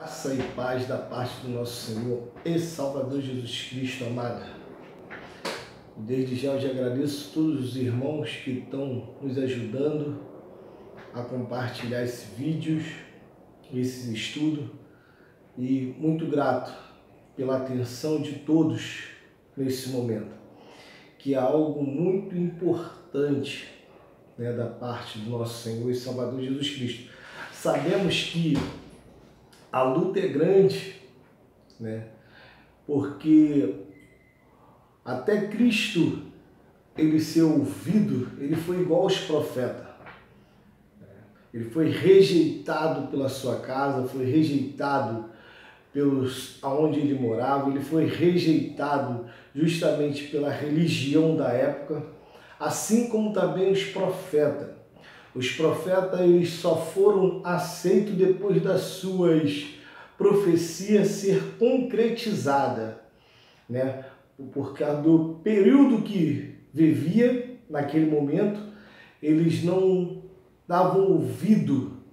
Graça e paz da parte do nosso Senhor e Salvador Jesus Cristo, amado. Desde já eu já agradeço todos os irmãos que estão nos ajudando a compartilhar esses vídeos, esses estudos, e muito grato pela atenção de todos nesse momento, que é algo muito importante, da parte do nosso Senhor e Salvador Jesus Cristo. Sabemos que a luta é grande, porque até Cristo ele ser ouvido, ele foi igual aos profetas. Ele foi rejeitado pela sua casa, foi rejeitado aonde ele morava, ele foi rejeitado justamente pela religião da época, assim como também os profetas. Os profetas eles só foram aceitos depois das suas profecias ser concretizadas, Por causa do período que vivia naquele momento, eles não davam ouvido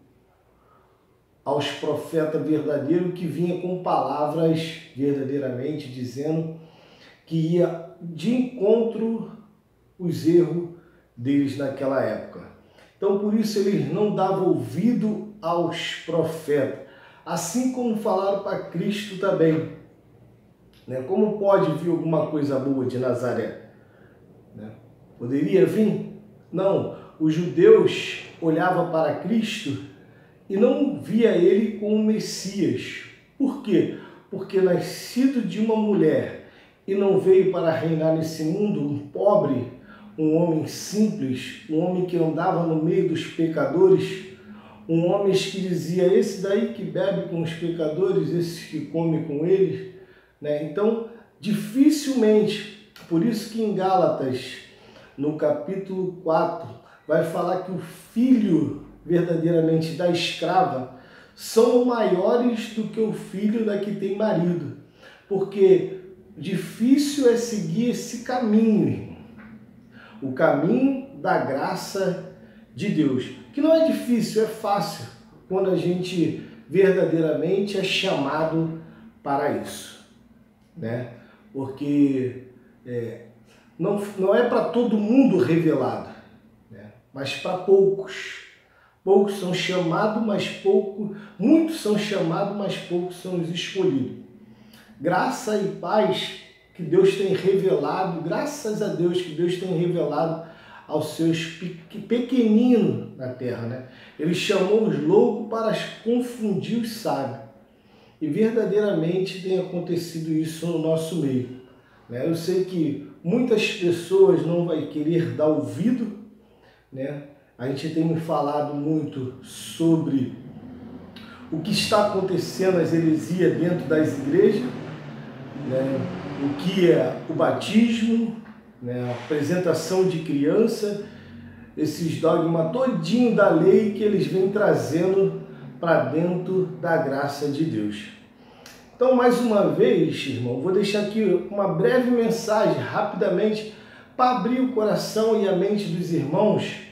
aos profetas verdadeiros que vinha com palavras verdadeiramente dizendo que ia de encontro os erros deles naquela época. Então, por isso, eles não davam ouvido aos profetas, assim como falaram para Cristo também. Como pode vir alguma coisa boa de Nazaré? Poderia vir? Não. Os judeus olhavam para Cristo e não via ele como Messias. Por quê? Porque nascido de uma mulher e não veio para reinar nesse mundo, um pobre, um homem simples, um homem que andava no meio dos pecadores, um homem que dizia, esse daí que bebe com os pecadores, esse que come com eles, Então, dificilmente, por isso que em Gálatas, no capítulo 4, vai falar que o filho verdadeiramente da escrava são maiores do que o filho da que tem marido, porque difícil é seguir esse caminho, irmão. O caminho da graça de Deus, que não é difícil, é fácil, quando a gente verdadeiramente é chamado para isso, Porque não é para todo mundo revelado, mas para poucos. Poucos são chamados, mas muitos são chamados, mas poucos são os escolhidos. Graça e paz que Deus tem revelado, graças a Deus que Deus tem revelado aos seus pequeninos na terra, Ele chamou os loucos para confundir os sábios. E verdadeiramente tem acontecido isso no nosso meio. Eu sei que muitas pessoas não vão querer dar ouvido, A gente tem falado muito sobre o que está acontecendo, as heresias dentro das igrejas, O que é o batismo, a apresentação de criança, esses dogmas todinho da lei que eles vêm trazendo para dentro da graça de Deus. Então, mais uma vez, irmão, vou deixar aqui uma breve mensagem, rapidamente, para abrir o coração e a mente dos irmãos,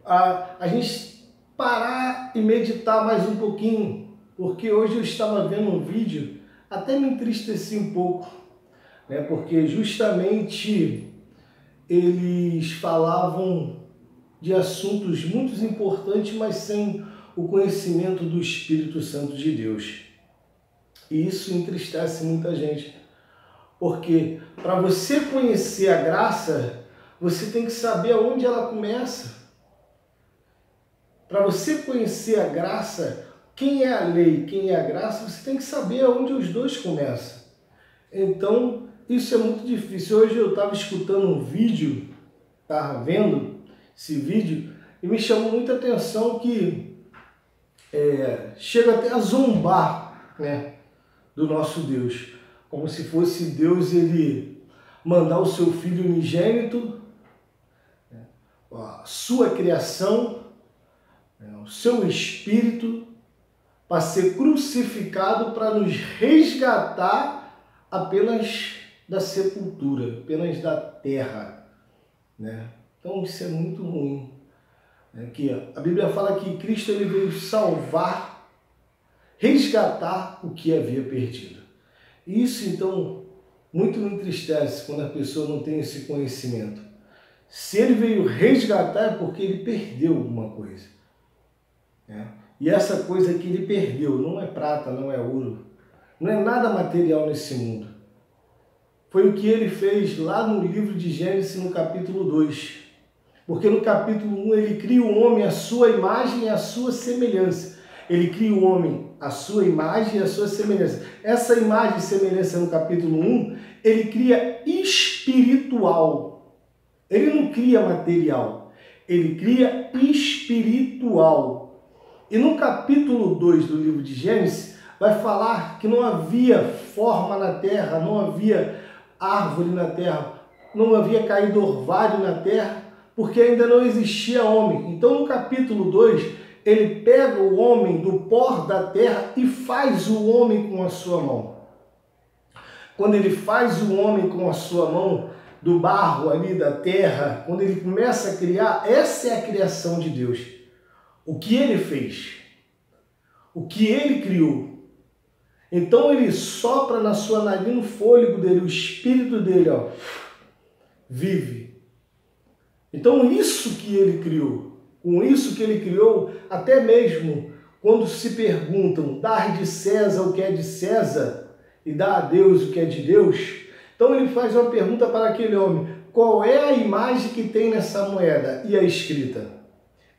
a gente parar e meditar mais um pouquinho, porque hoje eu estava vendo um vídeo, até me entristeci um pouco, porque justamente eles falavam de assuntos muito importantes, mas sem o conhecimento do Espírito Santo de Deus. E isso entristece muita gente, porque para você conhecer a graça, você tem que saber aonde ela começa. Para você conhecer a graça, quem é a lei, quem é a graça, você tem que saber aonde os dois começam. Então, isso é muito difícil. Hoje eu estava escutando um vídeo, estava vendo esse vídeo, e me chamou muita atenção que chega até a zombar, do nosso Deus. Como se fosse Deus ele mandar o seu Filho unigênito, a sua criação, o seu Espírito, para ser crucificado para nos resgatar apenas da sepultura, apenas da terra. Então isso é muito ruim. Que a Bíblia fala que Cristo ele veio salvar resgatar o que havia perdido. Isso, então, muito me entristece quando a pessoa não tem esse conhecimento. Se ele veio resgatar é porque ele perdeu alguma coisa. Né? E essa coisa que ele perdeu não é prata, não é ouro, não é nada material nesse mundo. Foi o que ele fez lá no livro de Gênesis, no capítulo 2. Porque no capítulo 1 ele cria o homem à sua imagem e à sua semelhança. Ele cria o homem à sua imagem e à sua semelhança. Essa imagem e semelhança no capítulo 1, ele cria espiritual. Ele não cria material, ele cria espiritual. E no capítulo 2 do livro de Gênesis, vai falar que não havia forma na terra, não havia árvore na terra, não havia caído orvalho na terra, porque ainda não existia homem. Então no capítulo 2, ele pega o homem do pó da terra e faz o homem com a sua mão. Quando ele faz o homem com a sua mão, do barro ali da terra, quando ele começa a criar, essa é a criação de Deus. O que ele fez, o que ele criou. Então ele sopra na sua narina o fôlego dele, o espírito dele, ó, vive. Então isso que ele criou, com isso que ele criou, até mesmo quando se perguntam, dar de César o que é de César e dar a Deus o que é de Deus, então ele faz uma pergunta para aquele homem, qual é a imagem que tem nessa moeda? E a escrita?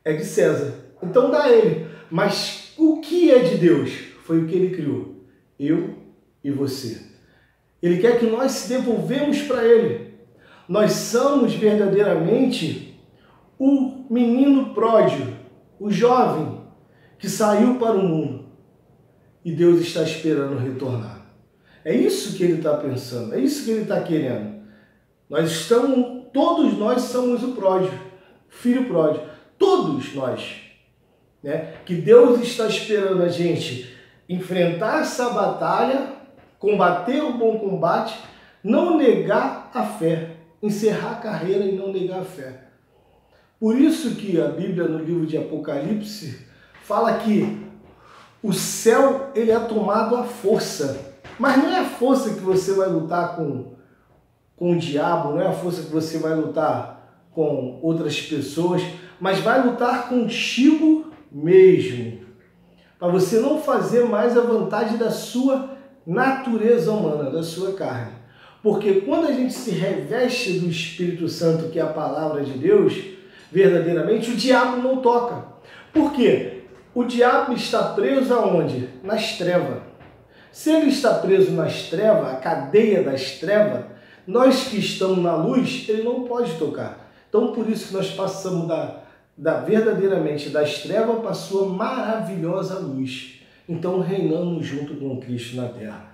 É de César. Então dá a ele. Mas o que é de Deus? Foi o que ele criou. Eu e você. Ele quer que nós se devolvemos para ele. Nós somos verdadeiramente o menino pródigo, o jovem que saiu para o mundo. E Deus está esperando retornar. É isso que ele está pensando, é isso que ele está querendo. Todos nós somos o pródigo, filho pródigo, todos nós. Né? Que Deus está esperando a gente enfrentar essa batalha, combater o bom combate, não negar a fé, encerrar a carreira e não negar a fé. Por isso que a Bíblia, no livro de Apocalipse, fala que o céu ele é tomado à força. Mas não é a força que você vai lutar com o diabo, não é a força que você vai lutar com outras pessoas, mas vai lutar contigo mesmo. Para você não fazer mais a vontade da sua natureza humana, da sua carne. Porque quando a gente se reveste do Espírito Santo, que é a palavra de Deus, verdadeiramente, o diabo não toca. Por quê? O diabo está preso aonde? Nas trevas. Se ele está preso nas trevas, a cadeia das trevas, nós que estamos na luz, ele não pode tocar. Então, por isso que nós passamos verdadeiramente das trevas para a sua maravilhosa luz. Então, reinamos junto com Cristo na terra.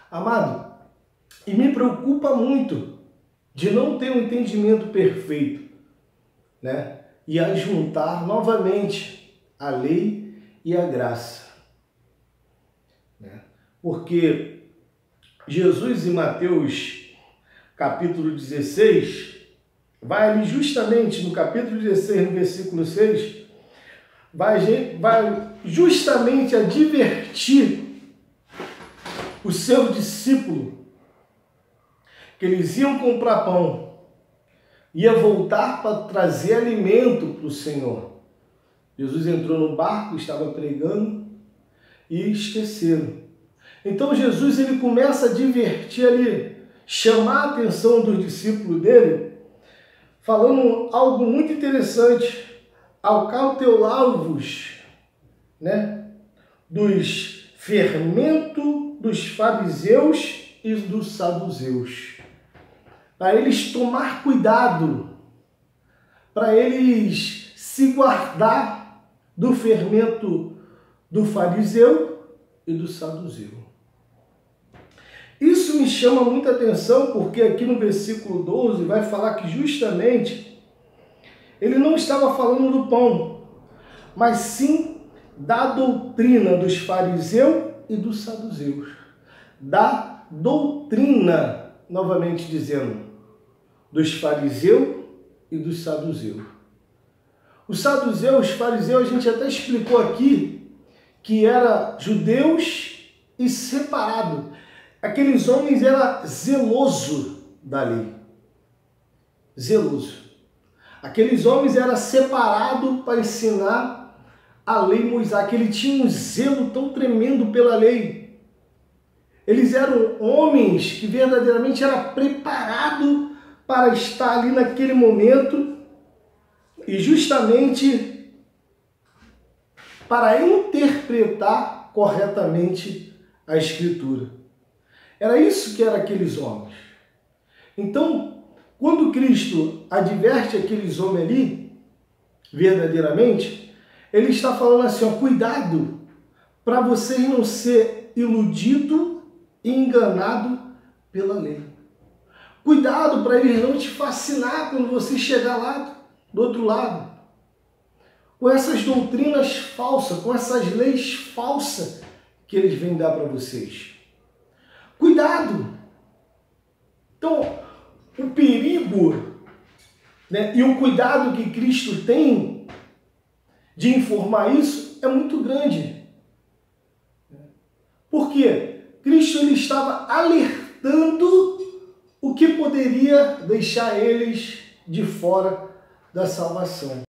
Amado, e me preocupa muito de não ter um entendimento perfeito, né? E a juntar novamente a lei e a graça. Porque Jesus, em Mateus capítulo 16, vai ali justamente no capítulo 16, no versículo 6, vai justamente advertir o seu discípulo que eles iam comprar pão, ia voltar para trazer alimento para o Senhor. Jesus entrou no barco, estava pregando e esqueceram. Então Jesus ele começa a advertir ali, chamar a atenção dos discípulos dele, falando algo muito interessante, acautelai-vos, né, dos fermentos dos fariseus e dos saduceus, para eles tomar cuidado, para eles se guardar do fermento do fariseu e do saduceu. Isso me chama muita atenção, porque aqui no versículo 12 vai falar que justamente ele não estava falando do pão, mas sim da doutrina dos fariseus e dos saduceus. Da doutrina, novamente dizendo, dos fariseus e dos saduceus. Os saduceus, os fariseus, a gente até explicou aqui, que eram judeus e separados. Aqueles homens eram zelosos da lei. Zeloso. Aqueles homens eram separados para ensinar a lei Moisés, que ele tinha um zelo tão tremendo pela lei. Eles eram homens que verdadeiramente eram preparados para estar ali naquele momento e justamente para interpretar corretamente a Escritura. Era isso que eram aqueles homens. Então, quando Cristo adverte aqueles homens ali, verdadeiramente, ele está falando assim, ó, cuidado para vocês não ser iludido e enganado pela lei. Cuidado para eles não te fascinar quando você chegar lá do outro lado. Com essas doutrinas falsas, com essas leis falsas que eles vêm dar para vocês. Cuidado! Então, o perigo, né, e o cuidado que Cristo tem de informar isso é muito grande. Por quê? Cristo ele estava alertando o que poderia deixar eles de fora da salvação.